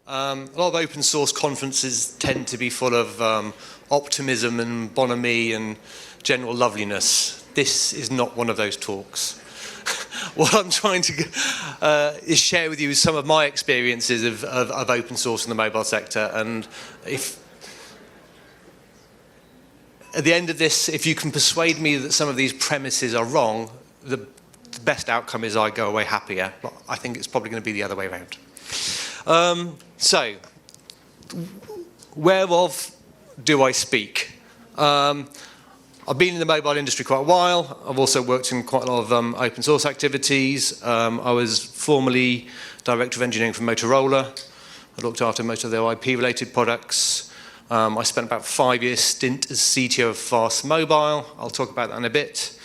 A lot of open source conferences tend to be full of optimism and bonhomie and general loveliness. This is not one of those talks. What I'm trying to is share with you some of my experiences of open source in the mobile sector, and if at the end of this, if you can persuade me that some of these premises are wrong, the best outcome is I go away happier, but I think it's probably going to be the other way around. So, whereof do I speak? I've been in the mobile industry quite a while. I've also worked in quite a lot of open source activities. I was formerly Director of Engineering for Motorola. I looked after most of their IP-related products. I spent about 5 years stint as CTO of Fast Mobile. I'll talk about that in a bit.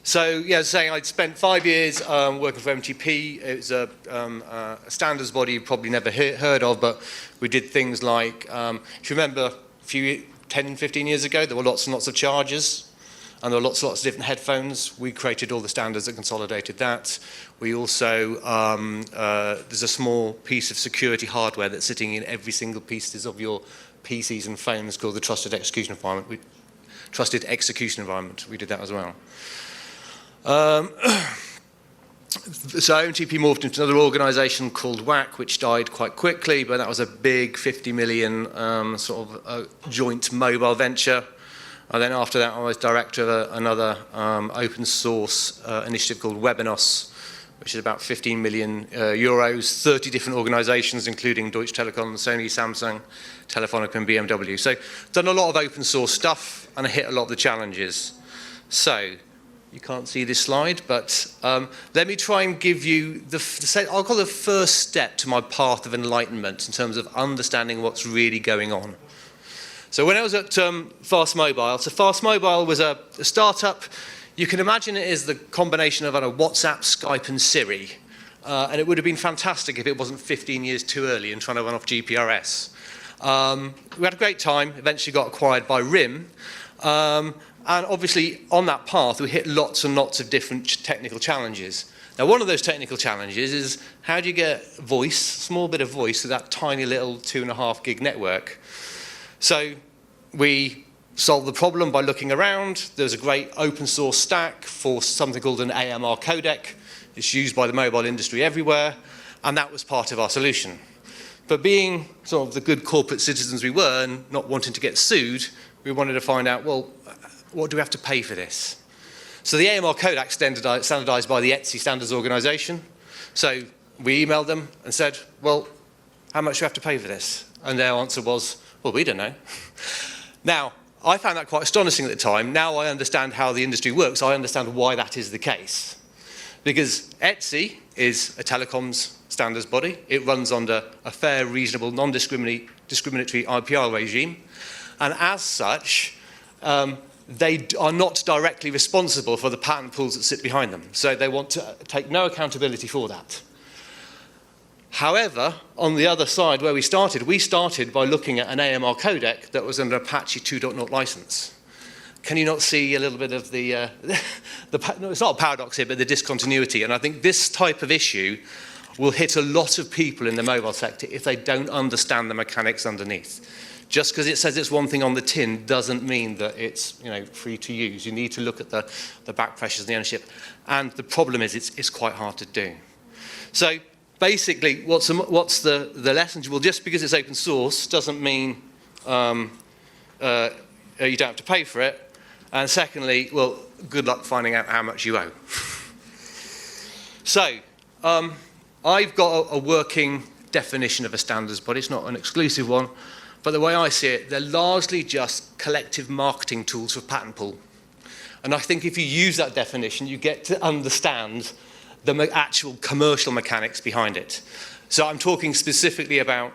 So, yeah, as I was saying, I'd spent 5 years working for MTP. It was a standards body you've probably never heard of, but we did things like, if you remember, 10, 15 years ago, there were lots and lots of chargers, and there were lots and lots of different headphones. We created all the standards that consolidated that. We also, there's a small piece of security hardware that's sitting in every single pieces of your PCs and phones called the Trusted Execution Environment. We did that as well. So MTP morphed into another organisation called WAC, which died quite quickly, but that was a big 50 million sort of joint mobile venture. And then after that, I was director of another open source initiative called Webinos, which is about 15 million euros, 30 different organisations, including Deutsche Telekom, Sony, Samsung, Telefonica, and BMW. So done a lot of open source stuff, and I hit a lot of the challenges. So, you can't see this slide, but let me try and give you I'll call the first step to my path of enlightenment in terms of understanding what's really going on. So when I was at Fast Mobile, so Fast Mobile was a startup. You can imagine it as the combination of WhatsApp, Skype, and Siri. And it would have been fantastic if it wasn't 15 years too early and trying to run off GPRS. We had a great time, eventually got acquired by RIM. And obviously, on that path, we hit lots and lots of different technical challenges. Now, one of those technical challenges is how do you get voice, small bit of voice, to that tiny little 2.5 gig network? So we solved the problem by looking around. There's a great open source stack for something called an AMR codec. It's used by the mobile industry everywhere, and that was part of our solution. But being sort of the good corporate citizens we were and not wanting to get sued, we wanted to find out, well, what do we have to pay for this? So the AMR codec standardized by the ETSI standards organization. So we emailed them and said, well, how much do we have to pay for this? And their answer was, well, we don't know. Now, I found that quite astonishing at the time. Now I understand how the industry works. I understand why that is the case. Because ETSI is a telecoms standards body. It runs under a fair, reasonable, non-discriminatory IPR regime. And as such, they are not directly responsible for the patent pools that sit behind them. So they want to take no accountability for that. However, on the other side where we started by looking at an AMR codec that was under Apache 2.0 license. Can you not see a little bit of no, it's not a paradox here, but the discontinuity. And I think this type of issue will hit a lot of people in the mobile sector if they don't understand the mechanics underneath. Just because it says it's one thing on the tin doesn't mean that it's free to use. You need to look at the back pressures and the ownership. And the problem is it's quite hard to do. So basically, what's the lesson? Well, just because it's open source doesn't mean you don't have to pay for it. And secondly, well, good luck finding out how much you owe. So I've got a working definition of a standards body. It's not an exclusive one. But the way I see it, they're largely just collective marketing tools for patent pool. And I think if you use that definition, you get to understand the actual commercial mechanics behind it. So I'm talking specifically about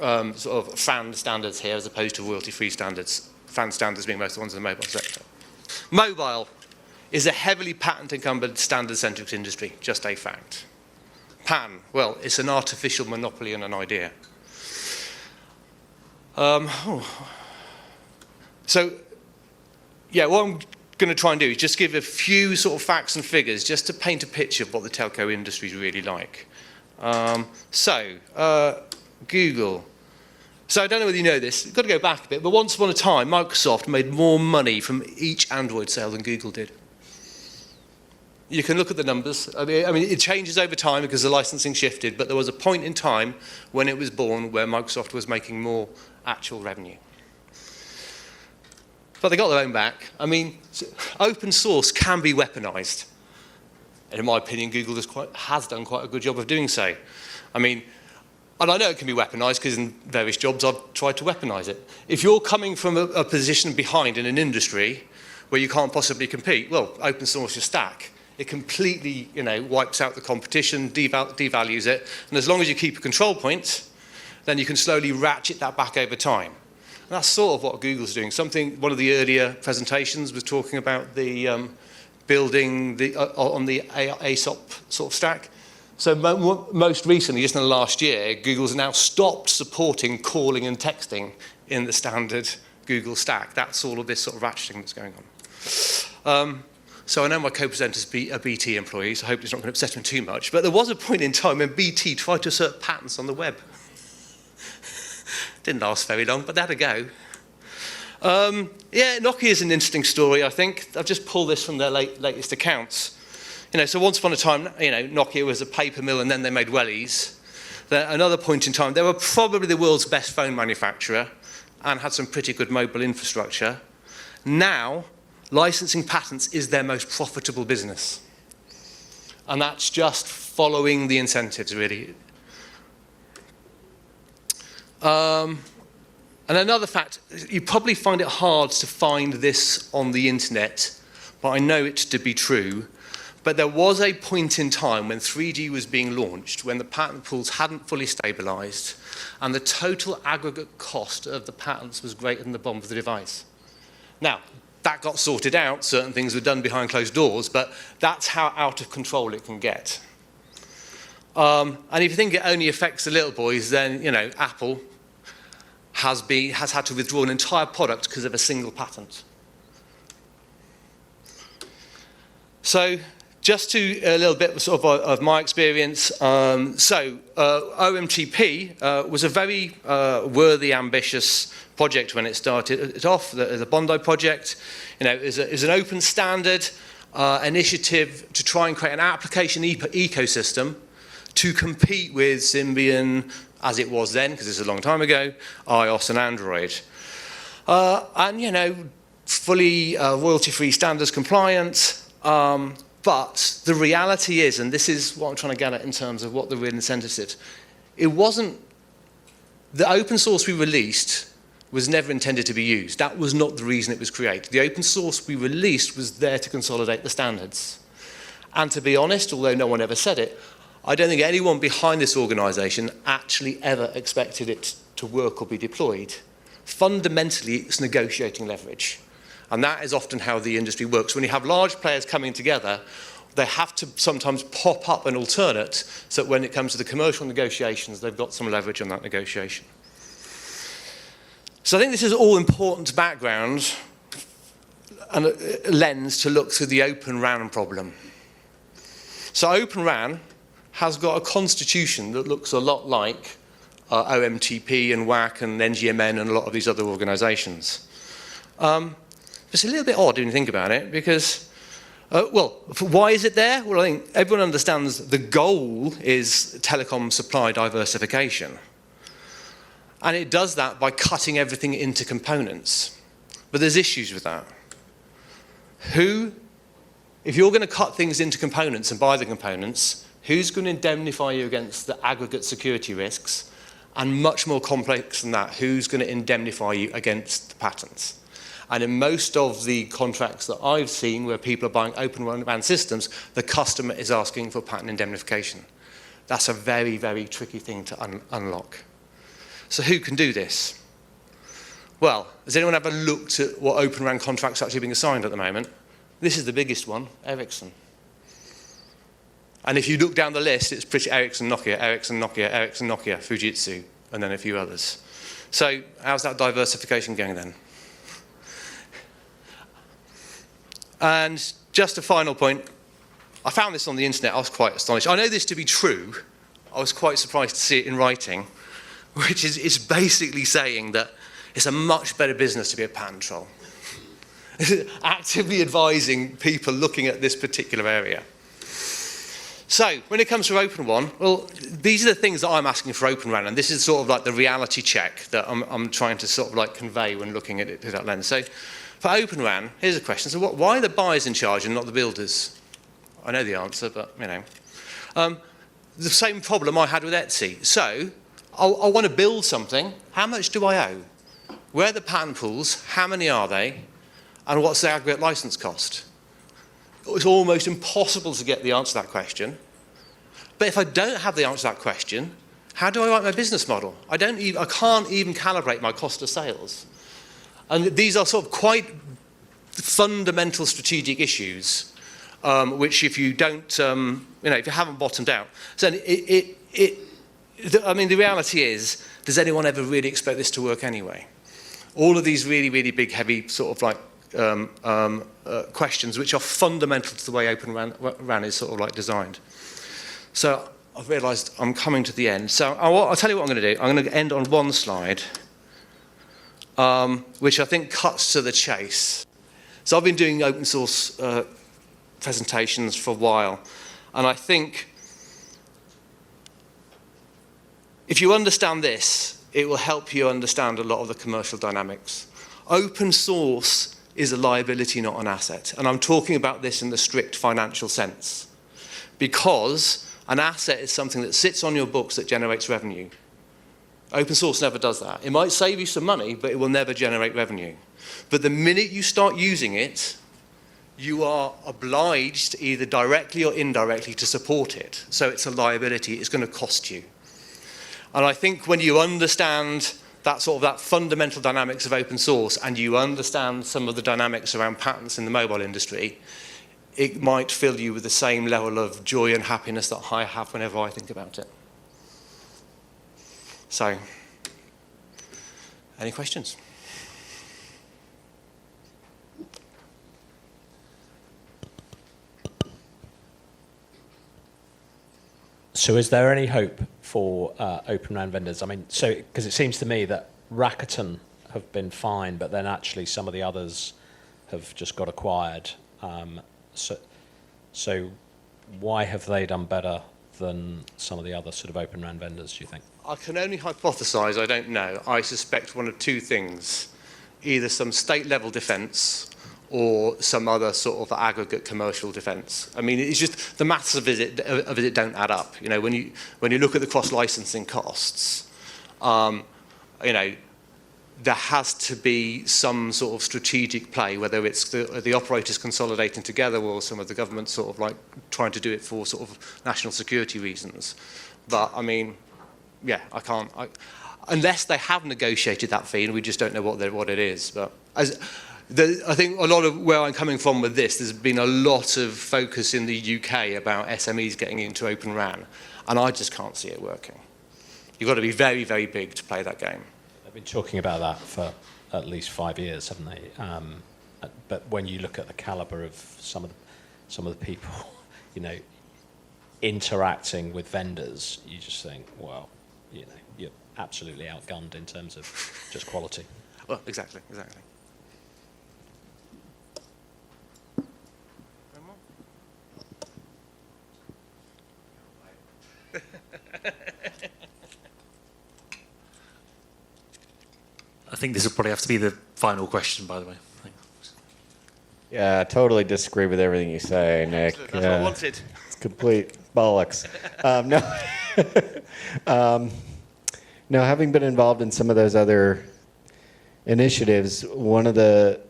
sort of FAN standards here as opposed to royalty-free standards. FAN standards being most of the ones in the mobile sector. Mobile is a heavily patent-encumbered standard-centric industry, just a fact. PAN, well, it's an artificial monopoly on an idea. So, yeah, what I'm going to try and do is just give a few sort of facts and figures just to paint a picture of what the telco industry is really like. Google. So I don't know whether you know this, you've got to go back a bit, but once upon a time, Microsoft made more money from each Android sale than Google did. You can look at the numbers. I mean, it changes over time because the licensing shifted, but there was a point in time when it was born where Microsoft was making more actual revenue. But they got their own back. I mean, open source can be weaponized. And in my opinion, Google has done quite a good job of doing so. I mean, and I know it can be weaponized because in various jobs I've tried to weaponize it. If you're coming from a position behind in an industry where you can't possibly compete, well, open source your stack. It completely, wipes out the competition, devalues it, and as long as you keep a control point, then you can slowly ratchet that back over time. And that's sort of what Google's doing. One of the earlier presentations was talking about the building on the ASOP sort of stack. So most recently, just in the last year, Google's now stopped supporting calling and texting in the standard Google stack. That's all of this sort of ratcheting that's going on. So I know my co-presenters are BT employees. I hope it's not going to upset them too much. But there was a point in time when BT tried to assert patents on the web. Didn't last very long, but they had a go. Yeah, Nokia is an interesting story, I think. I've just pulled this from their latest accounts. So once upon a time, Nokia was a paper mill and then they made wellies. At another point in time, they were probably the world's best phone manufacturer and had some pretty good mobile infrastructure. Now, licensing patents is their most profitable business. And that's just following the incentives, really. And another fact, you probably find it hard to find this on the internet, but I know it to be true. But there was a point in time when 3G was being launched, when the patent pools hadn't fully stabilized, and the total aggregate cost of the patents was greater than the BOM of the device. Now, that got sorted out. Certain things were done behind closed doors, but that's how out of control it can get. And if you think it only affects the little boys, then Apple has had to withdraw an entire product because of a single patent. So, just to a little bit of my experience. OMTP was a very worthy, ambitious project when it started off. The Bondi project, is an open standard initiative to try and create an application ecosystem to compete with Symbian, as it was then, because it's a long time ago, iOS and Android. And fully royalty-free standards compliant. But the reality is, and this is what I'm trying to get at in terms of what the real incentives is, it wasn't, the open source we released was never intended to be used. That was not the reason it was created. The open source we released was there to consolidate the standards. And to be honest, although no one ever said it, I don't think anyone behind this organization actually ever expected it to work or be deployed. Fundamentally, it's negotiating leverage. And that is often how the industry works. When you have large players coming together, they have to sometimes pop up an alternate so that when it comes to the commercial negotiations, they've got some leverage on that negotiation. So I think this is all important background and a lens to look through the Open RAN problem. So Open RAN has got a constitution that looks a lot like OMTP and WAC and NGMN and a lot of these other organizations. It's a little bit odd when you think about it because, why is it there? Well, I think everyone understands the goal is telecom supply diversification. And it does that by cutting everything into components. But there's issues with that. If you're going to cut things into components and buy the components, who's going to indemnify you against the aggregate security risks? And much more complex than that, who's going to indemnify you against the patents? And in most of the contracts that I've seen where people are buying open RAN systems, the customer is asking for patent indemnification. That's a very, very tricky thing to unlock. So who can do this? Well, has anyone ever looked at what open RAN contracts are actually being signed at the moment? This is the biggest one, Ericsson. And if you look down the list, it's pretty Ericsson, Nokia, Ericsson, Nokia, Ericsson, Nokia, Fujitsu, and then a few others. So how's that diversification going then? And just a final point, I found this on the internet, I was quite astonished. I know this to be true, I was quite surprised to see it in writing. which is basically saying that it's a much better business to be a patent troll. Actively advising people looking at this particular area. So, when it comes to OpenRAN, well, these are the things that I'm asking for OpenRAN, and this is sort of like the reality check that I'm trying to sort of like convey when looking at it through that lens. So, for OpenRAN, here's a question. So, why are the buyers in charge and not the builders? I know the answer, but, you know. The same problem I had with Etsy. So, I want to build something. How much do I owe? Where are the patent pools? How many are they? And what's the aggregate license cost? It's almost impossible to get the answer to that question. But if I don't have the answer to that question, how do I write my business model? I can't even calibrate my cost of sales. And these are sort of quite fundamental strategic issues, which if you don't, if you haven't bottomed out. So I mean, the reality is, does anyone ever really expect this to work anyway? All of these really, really big, heavy sort of like questions which are fundamental to the way OpenRAN is sort of like designed. So I've realised I'm coming to the end. So I'll tell you what I'm going to do. I'm going to end on one slide, which I think cuts to the chase. So I've been doing open source presentations for a while, and I think if you understand this, it will help you understand a lot of the commercial dynamics. Open source is a liability, not an asset. And I'm talking about this in the strict financial sense. Because an asset is something that sits on your books that generates revenue. Open source never does that. It might save you some money, but it will never generate revenue. But the minute you start using it, you are obliged, either directly or indirectly, to support it. So it's a liability. It's going to cost you. And I think when you understand that fundamental dynamics of open source, and you understand some of the dynamics around patents in the mobile industry, it might fill you with the same level of joy and happiness that I have whenever I think about it. So, any questions? So is there any hope for OpenRAN vendors? I mean, because it seems to me that Rakuten have been fine, but then actually some of the others have just got acquired. So why have they done better than some of the other sort of OpenRAN vendors, do you think? I can only hypothesize, I don't know. I suspect one of two things. Either some state-level defense or some other sort of aggregate commercial defense. I mean, it's just the maths of it don't add up. You know, when you look at the cross-licensing costs, there has to be some sort of strategic play, whether it's the operators consolidating together or some of the government sort of like trying to do it for sort of national security reasons. But I mean, yeah, unless they have negotiated that fee and we just don't know what it is. But I think a lot of where I'm coming from with this, there's been a lot of focus in the UK about SMEs getting into OpenRAN, and I just can't see it working. You've got to be very, very big to play that game. They've been talking about that for at least 5 years, haven't they? But when you look at the caliber of some of the people, interacting with vendors, you just think, well, you're absolutely outgunned in terms of just quality. Well, exactly. I think this will probably have to be the final question, by the way. Yeah, I totally disagree with everything you say, Nick. That's what I wanted. It's complete bollocks. No, having been involved in some of those other initiatives, one of the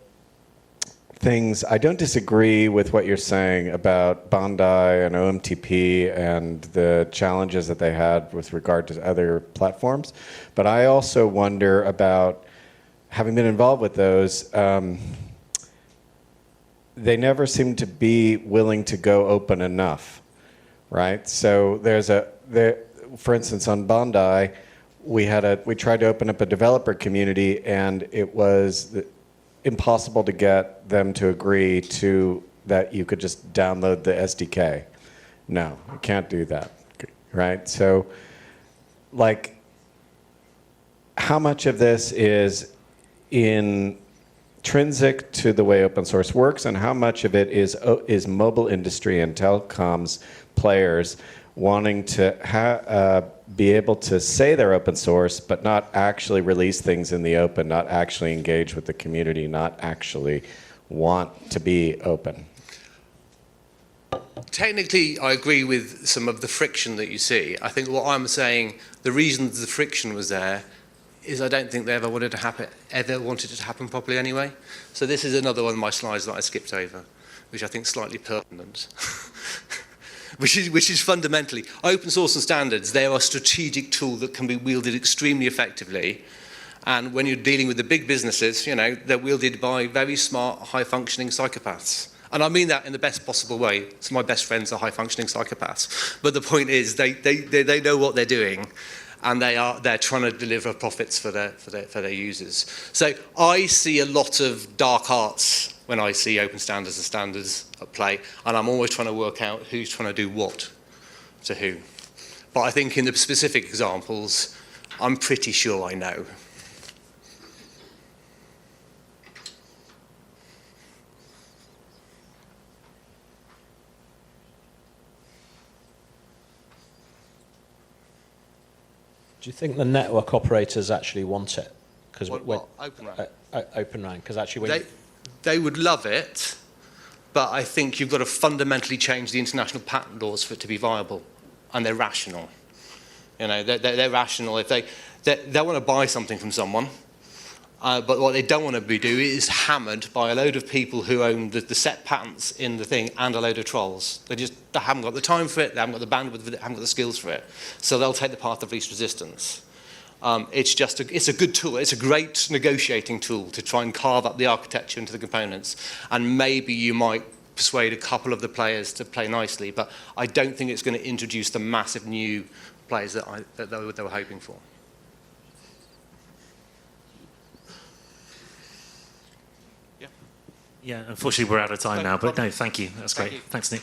things, I don't disagree with what you're saying about Bondi and OMTP and the challenges that they had with regard to other platforms, but I also wonder about, having been involved with those, they never seem to be willing to go open enough, right? So for instance, on Bondi, we tried to open up a developer community, and it was impossible to get them to agree to that you could just download the SDK. No, you can't do that, right? So, like, how much of this is intrinsic to the way open source works, and how much of it is mobile industry and telecoms players wanting to be able to say they're open source, but not actually release things in the open, not actually engage with the community, not actually want to be open? Technically, I agree with some of the friction that you see. I think what I'm saying, the reason the friction was there is I don't think they ever wanted it to happen properly anyway. So this is another one of my slides that I skipped over, which I think is slightly pertinent. which is fundamentally, open source and standards, they are a strategic tool that can be wielded extremely effectively. And when you're dealing with the big businesses, you know, they're wielded by very smart, high-functioning psychopaths. And I mean that in the best possible way. So my best friends are high-functioning psychopaths. But the point is, they know what they're doing, and they're trying to deliver profits for their users. So I see a lot of dark arts when I see open standards and standards at play, and I'm always trying to work out who's trying to do what to who. But I think in the specific examples, I'm pretty sure I know. Do you think the network operators actually want it? Because Open RAN? Open RAN, because actually when They would love it, but I think you've got to fundamentally change the international patent laws for it to be viable, and they're rational. You know, they're rational. If they want to buy something from someone, but what they don't want to be do is hammered by a load of people who own the set patents in the thing and a load of trolls. They haven't got the time for it, they haven't got the bandwidth for it, they haven't got the skills for it. So they'll take the path of least resistance. It's a good tool. It's a great negotiating tool to try and carve up the architecture into the components. And maybe you might persuade a couple of the players to play nicely, but I don't think it's going to introduce the massive new players that they were hoping for. Yeah, unfortunately we're out of time now, but no, thank you. That's great. you. Thanks, Nick.